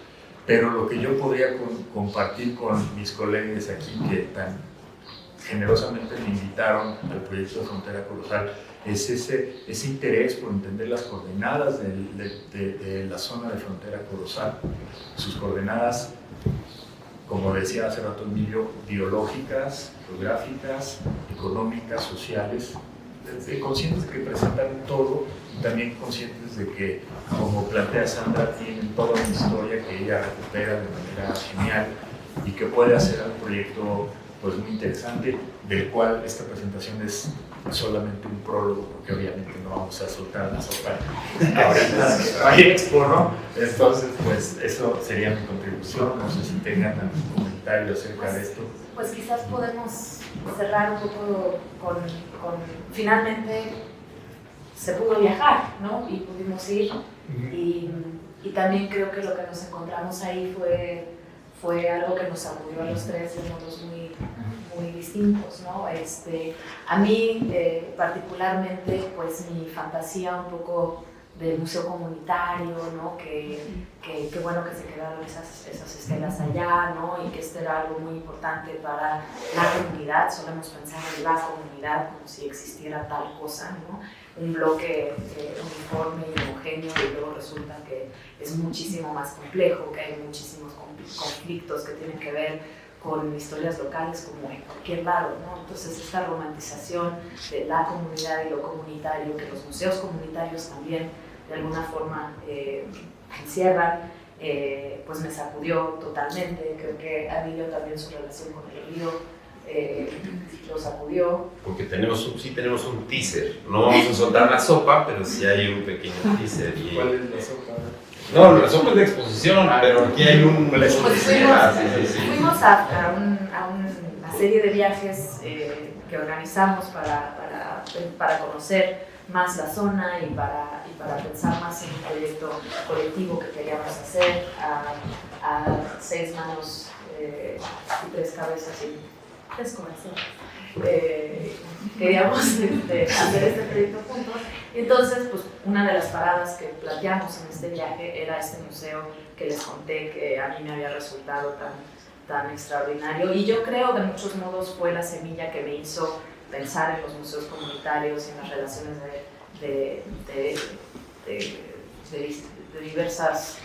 pero lo que yo podría compartir con mis colegas aquí, que tan generosamente me invitaron al proyecto de Frontera Colosal, es ese interés por entender las coordenadas de la zona de Frontera Colosal, sus coordenadas, como decía hace rato Emilio, biológicas, geográficas, económicas, sociales, conscientes de que presentan todo, y también conscientes de que, como plantea Sandra, tienen toda una historia que ella recupera de manera genial y que puede hacer al proyecto pues muy interesante, del cual esta presentación es solamente un prólogo, porque obviamente no vamos a soltar la sopa ahorita hay expo, ¿no? Entonces, pues eso sería mi contribución. No sé si tengan algún comentario acerca de esto. Pues quizás podemos cerrar un poco con finalmente se pudo viajar, ¿no? Y pudimos ir. Y también creo que lo que nos encontramos ahí fue algo que nos sacudió a los tres de modos muy distintos, ¿no? A mí particularmente, pues mi fantasía un poco del museo comunitario, ¿no? Que bueno que se quedaron esas estelas allá, ¿no? Y que era algo muy importante para la comunidad. Solemos pensar en la comunidad como si existiera tal cosa, ¿no? Un bloque uniforme y homogéneo, y luego resulta que es muchísimo más complejo, que hay muchísimos conflictos que tienen que ver con historias locales como en cualquier lado, ¿no? Entonces esta romantización de la comunidad y lo comunitario, que los museos comunitarios también de alguna forma encierran, pues me sacudió totalmente. Creo que a Emilio también su relación con el río lo sacudió. Porque sí tenemos un teaser, no vamos a soltar la sopa, pero sí hay un pequeño teaser. ¿Cuál es la sopa? No, la sopa es de exposición, pero aquí hay un... Pues fuimos a una serie de viajes que organizamos para conocer más la zona y para pensar más en un proyecto colectivo que queríamos hacer a 6 manos y 3 cabezas y 3 corazones. Queríamos hacer este proyecto juntos. Y entonces, pues, una de las paradas que planteamos en este viaje era este museo que les conté que a mí me había resultado tan extraordinario. Y yo creo, de muchos modos, fue la semilla que me hizo pensar en los museos comunitarios y en las relaciones de diversas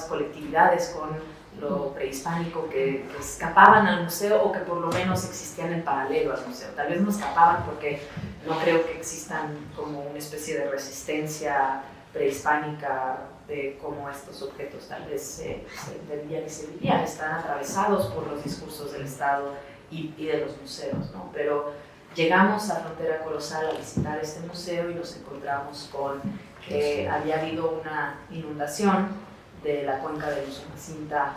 colectividades con lo prehispánico que escapaban al museo o que por lo menos existían en paralelo al museo. Tal vez no escapaban porque no creo que existan como una especie de resistencia prehispánica de cómo estos objetos tal vez se vendían y se vivían. Están atravesados por los discursos del Estado y de los museos, ¿no? Pero llegamos a Frontera Corozal a visitar este museo y nos encontramos con que había habido una inundación de la cuenca de Usumacinta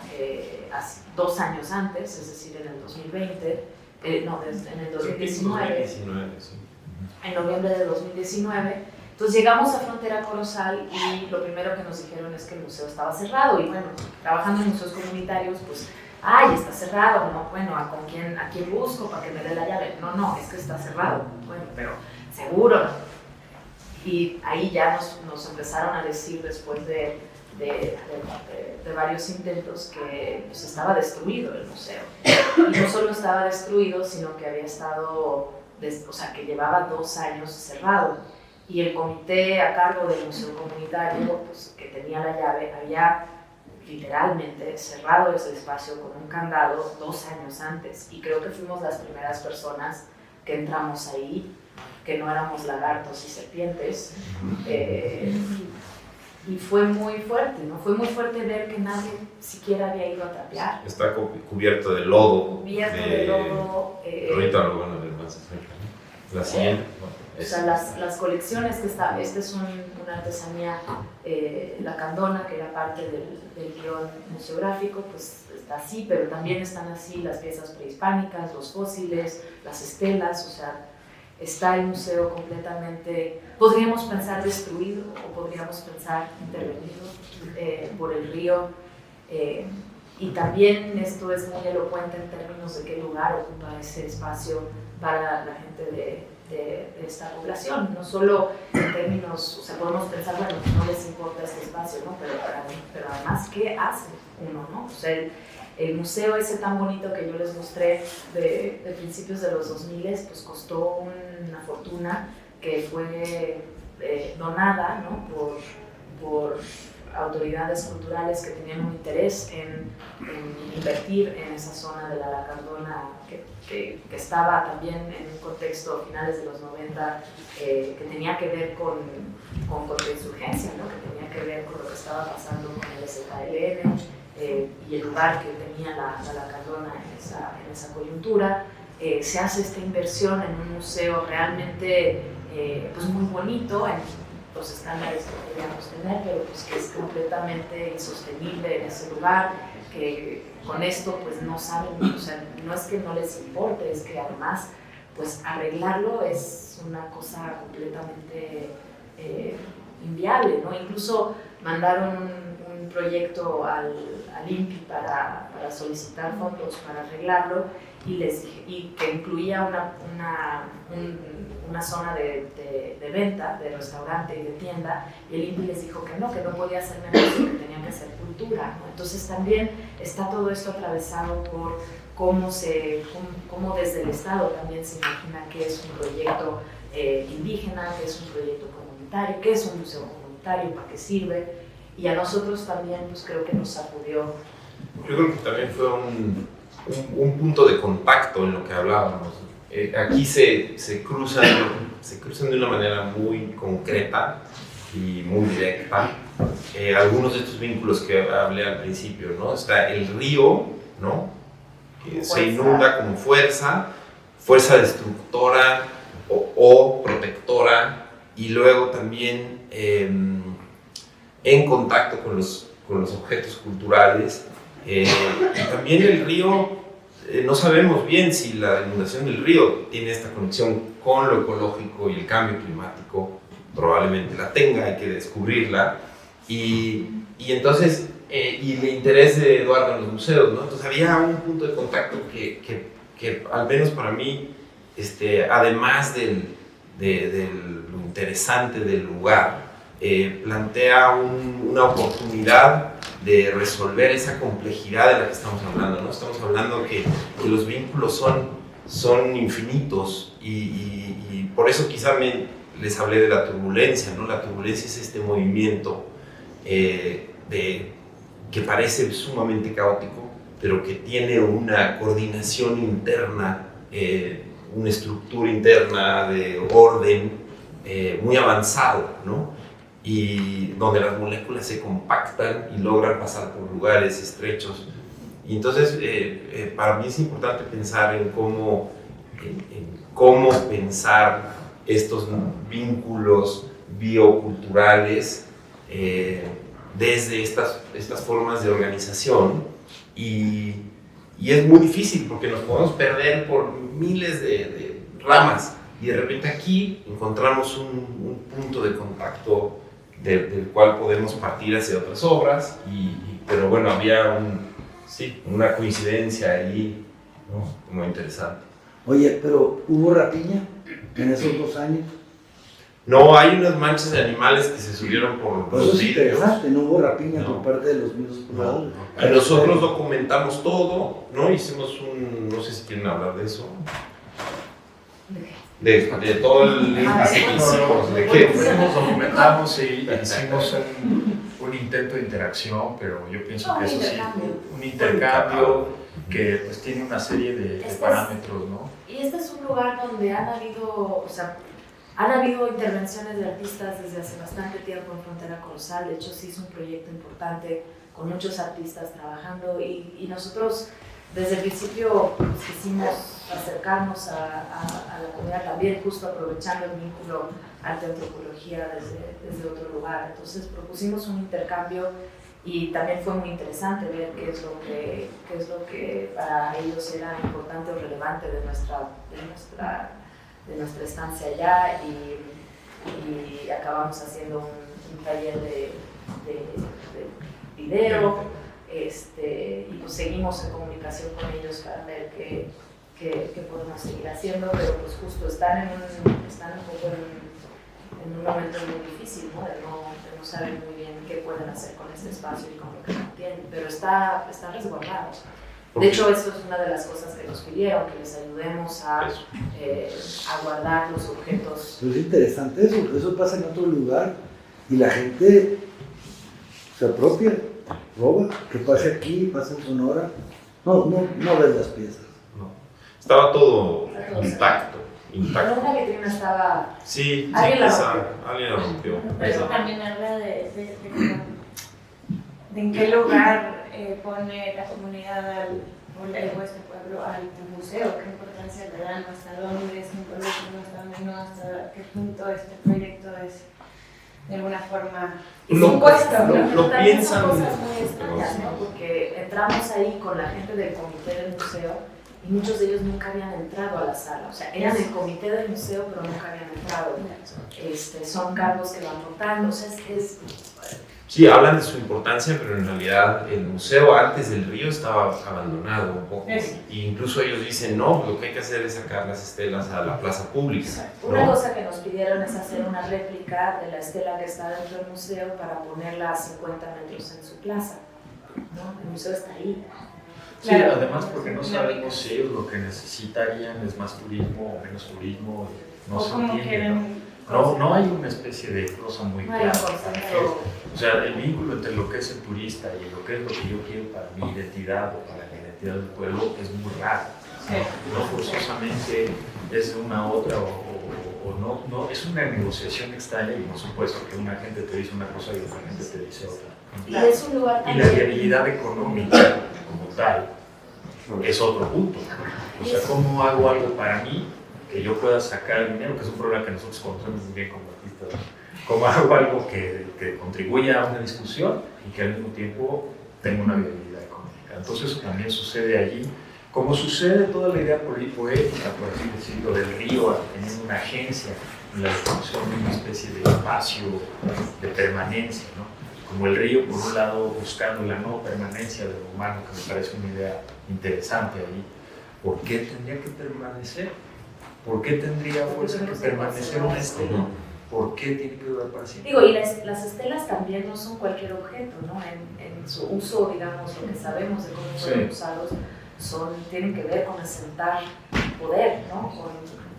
2 años antes, es decir, en el 2020, en el 2019, en noviembre de 2019. Entonces llegamos a Frontera Corozal y lo primero que nos dijeron es que el museo estaba cerrado. Y bueno, trabajando en museos comunitarios, pues, ¡ay, está cerrado! No, bueno, ¿a quién busco para que me dé la llave? No, es que está cerrado. Bueno, pero seguro no. Y ahí ya nos empezaron a decir, después de varios intentos, que pues, estaba destruido el museo. Y no solo estaba destruido, sino que había estado, que llevaba 2 años cerrado. Y el comité a cargo del museo comunitario, pues, que tenía la llave, había literalmente cerrado ese espacio con un candado 2 años antes. Y creo que fuimos las primeras personas que entramos ahí, que no éramos lagartos y serpientes. Y fue muy fuerte, ¿no? Fue muy fuerte ver que nadie siquiera había ido a trapear. Está cubierto de lodo. Ahorita lo van a ver más acerca. La siguiente. O sea, las colecciones que está, esta es una artesanía lacandona, que era parte del guión museográfico, pues está así, pero también están así las piezas prehispánicas, los fósiles, las estelas, o sea, está el museo completamente, podríamos pensar destruido o podríamos pensar intervenido por el río. Y también esto es muy elocuente en términos de qué lugar ocupa ese espacio para la gente de esta población, no solo en términos, o sea, podemos pensar, bueno, no les importa este espacio, ¿no? Pero además, ¿qué hace uno, no? O sea, el museo ese tan bonito que yo les mostré de principios de los 2000, pues costó una fortuna, que fue donada, ¿no? por autoridades culturales que tenían un interés en invertir en esa zona de la Lacandona, que estaba también en un contexto finales de los 90 que tenía que ver con contrainsurgencia, ¿no? Que tenía que ver con lo que estaba pasando con el SKLN, y el lugar que tenía la Lacandona en esa coyuntura. Se hace esta inversión en un museo realmente pues muy bonito, en los estándares que queríamos tener, pero pues que es completamente insostenible en ese lugar, que con esto pues no saben, o sea, no es que no les importe, es que además pues arreglarlo es una cosa completamente inviable, ¿no? Incluso mandaron un proyecto al INPI para solicitar fondos para arreglarlo y que incluía una zona de venta, de restaurante y de tienda, y el INPI les dijo que no podía ser negocio, que tenían que ser cultura, ¿no? Entonces también está todo esto atravesado por cómo desde el Estado también se imagina que es un proyecto indígena, que es un proyecto comunitario, que es un museo comunitario, para qué sirve, y a nosotros también pues creo que nos sacudió. Yo creo que también fue un punto de contacto en lo que hablábamos. Aquí se cruzan de una manera muy concreta y muy directa algunos de estos vínculos que hablé al principio, ¿no? Está el río, ¿no? Que se inunda como fuerza destructora o protectora, y luego también en contacto con los objetos culturales. Y también el río, no sabemos bien si la inundación del río tiene esta conexión con lo ecológico y el cambio climático. Probablemente la tenga, hay que descubrirla. Y entonces, y el interés de Eduardo en los museos, ¿no? Entonces había un punto de contacto que al menos para mí, además de lo interesante del lugar, plantea una oportunidad de resolver esa complejidad de la que estamos hablando, ¿no? Estamos hablando que los vínculos son infinitos y por eso quizá les hablé de la turbulencia, ¿no? La turbulencia es este movimiento que parece sumamente caótico, pero que tiene una coordinación interna, una estructura interna de orden muy avanzado, ¿no? Y donde las moléculas se compactan y logran pasar por lugares estrechos. Y entonces, para mí es importante pensar en cómo pensar estos vínculos bioculturales desde estas formas de organización. Y es muy difícil porque nos podemos perder por miles de ramas. Y de repente aquí encontramos un punto de contacto del cual podemos partir hacia otras obras, pero bueno, había una coincidencia ahí, ¿no? Muy interesante. Oye, pero ¿hubo rapiña en esos 2 años? No, hay unas manchas de animales que se subieron por Pues los eso es vidrios. interesante, no hubo rapiña No. por parte de los mismos pobladores. Nosotros documentamos todo, ¿no? Hicimos no sé si quieren hablar de eso. De todo el que hicimos, de qué. Nos documentamos y hicimos un intento de interacción, pero yo pienso que eso sí, un intercambio que pues tiene una serie de parámetros, ¿no? Y este es un lugar donde han habido intervenciones de artistas desde hace bastante tiempo en Frontera Colosal. De hecho, sí es un proyecto importante con muchos artistas trabajando y nosotros desde el principio quisimos acercarnos a la comunidad también, justo aprovechando el vínculo arte-antropología desde otro lugar. Entonces propusimos un intercambio y también fue muy interesante ver qué es lo que para ellos era importante o relevante de nuestra estancia allá, y acabamos haciendo un taller de video. Y pues seguimos en comunicación con ellos para ver qué podemos seguir haciendo, pero pues justo están un poco en un momento muy difícil, ¿no? De no saber muy bien qué pueden hacer con este espacio y con lo que mantienen, pero están resguardados. De hecho, eso es una de las cosas que nos pidieron, que les ayudemos a guardar los objetos. Pues es interesante eso pasa en otro lugar y la gente se apropia, roba, que pase aquí, pase en Sonora, no ves las piezas. No. Estaba todo intacto. Pero una vitrina estaba... Sí, alguien la rompió. Pero eso también habla de en qué lugar pone la comunidad o este pueblo al museo? ¿Qué importancia le dan? ¿Hasta dónde es involucro? ¿Hasta dónde no? ¿Hasta qué punto este proyecto es de alguna forma impuesto? Lo piensan. Son cosas muy extrañas, ¿no? Porque entramos ahí con la gente del comité del museo y muchos de ellos nunca habían entrado a la sala. O sea, eran del comité del museo, pero nunca habían entrado. Son cargos que van rotando. O sea, Sí, hablan de su importancia, pero en realidad el museo antes del río estaba abandonado un poco. E incluso ellos dicen, no, lo que hay que hacer es sacar las estelas a la plaza pública. ¿No? Una cosa que nos pidieron es hacer una réplica de la estela que está dentro del museo para ponerla a 50 metros en su plaza, ¿no? El museo está ahí. Sí, claro, además porque no sabemos si ellos lo que necesitarían es más turismo o menos turismo, no se entiende, no hay una especie de cosa muy clara. O sea, el vínculo entre lo que es el turista y lo que es lo que yo quiero para mi identidad o para la identidad del pueblo es muy raro. No forzosamente es de una otra o no, es una negociación extraña y por supuesto que una gente te dice una cosa y otra gente te dice otra. Y es un lugar y la viabilidad económica como tal es otro punto. O sea, ¿cómo hago algo para mí que yo pueda sacar dinero? Que es un problema que nosotros conocemos muy bien como artistas. ¿Cómo hago algo que contribuya a una discusión y que al mismo tiempo tenga una viabilidad económica? Entonces eso también sucede allí. Como sucede toda la idea poética, por así decirlo, del río, teniendo una agencia en la definición de una especie de espacio de permanencia, ¿no? Como el río, por un lado, buscando la no permanencia de lo humano, que me parece una idea interesante ahí. ¿Por qué tendría que permanecer? ¿Por qué tendría fuerza que permanecer una estela? ¿Por qué tiene que durar para siempre? Digo, y las estelas también no son cualquier objeto, ¿no? En su uso, digamos, lo que sabemos de cómo fueron usados, tienen que ver con asentar poder, ¿no?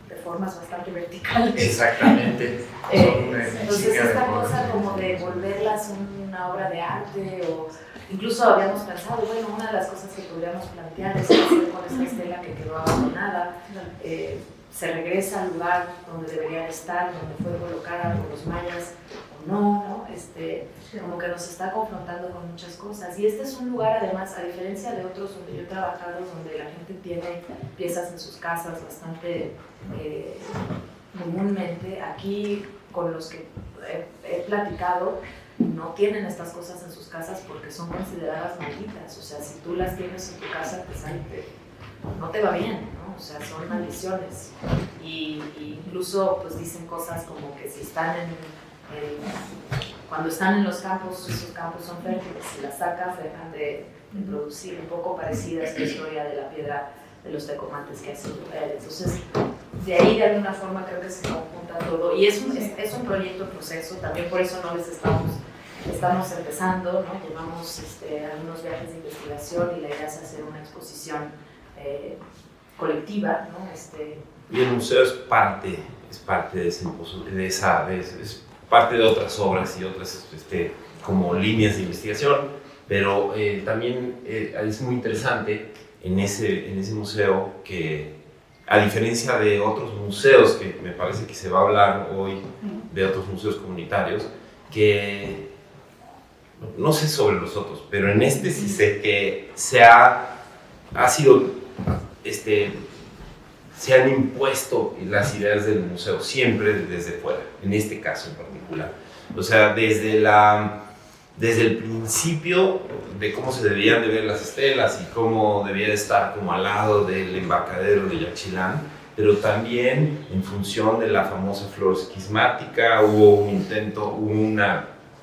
De formas bastante verticales. Exactamente. Entonces esta cosa como de volverlas una obra de arte o incluso habíamos pensado, bueno, una de las cosas que podríamos plantear es qué hacer con esta estela que quedó abandonada. Se regresa al lugar donde debería estar, donde fue colocada por los mayas o no, como que nos está confrontando con muchas cosas. Y este es un lugar, además, a diferencia de otros donde yo he trabajado, donde la gente tiene piezas en sus casas bastante comúnmente, aquí con los que he platicado, no tienen estas cosas en sus casas porque son consideradas malditas. O sea, si tú las tienes en tu casa, pues no te va bien, ¿no? O sea, son maldiciones. Y incluso pues dicen cosas como que si están cuando están en los campos, esos campos son fértiles, si las sacas dejan de producir, un poco parecida a esta historia de la piedra de los tecomantes que hacen Israel. Entonces, de ahí de alguna forma creo que se conjunta todo. Y es un proyecto en proceso, también por eso no les estamos empezando, ¿no? Llevamos algunos viajes de investigación y la idea es hacer una exposición colectiva, ¿no? Y el museo es parte de es parte de otras obras y otras como líneas de investigación, pero también es muy interesante en ese museo que, a diferencia de otros museos, que me parece que se va a hablar hoy de otros museos comunitarios, que no sé sobre los otros, pero en este sí sé que se han impuesto las ideas del museo siempre desde fuera, en este caso en particular. O sea, desde el principio de cómo se debían de ver las estelas y cómo debía de estar como al lado del embarcadero de Yaxchilán, pero también en función de la famosa flor esquismática hubo un intento,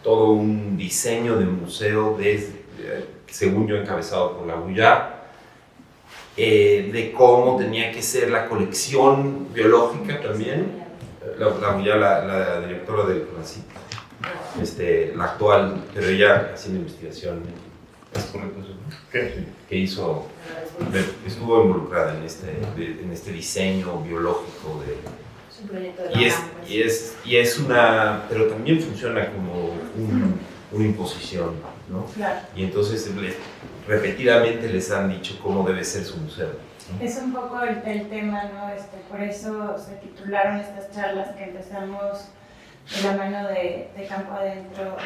todo un diseño de museo, según yo encabezado por la Bullard, de cómo tenía que ser la colección biológica también. La directora del CONACYT, la actual, pero ella haciendo investigación, ¿es correcto eso? ¿Qué? Que estuvo involucrada en este diseño biológico es un proyecto de pero también funciona como una imposición, ¿no? Claro. Y entonces repetidamente les han dicho cómo debe ser su museo, ¿no? Es un poco el tema, ¿no? Por eso se titularon estas charlas que empezamos de la mano de Campo Adentro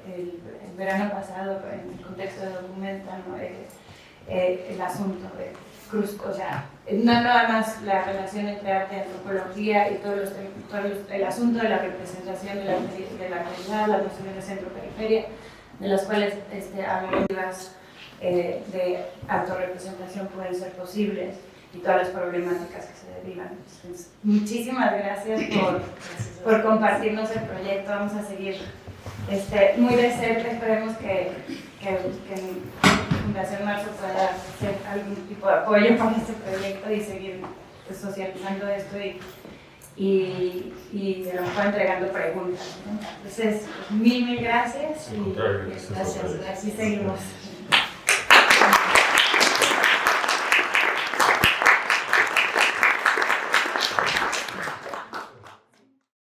el verano pasado en el contexto de Documenta, ¿no? El asunto de Cruz, o sea, no nada más la relación entre arte y antropología y el asunto de la representación de la realidad, las nociones de centro-periferia, de las cuales hablativas de autorrepresentación pueden ser posibles y todas las problemáticas que se derivan. Entonces, muchísimas gracias por compartirnos el proyecto. Vamos a seguir muy de cerca. Esperemos que Fundación Marzo pueda hacer algún tipo de apoyo para este proyecto y seguir socializando esto y a lo mejor entregando preguntas, ¿no? Entonces, mil gracias y gracias. Así seguimos.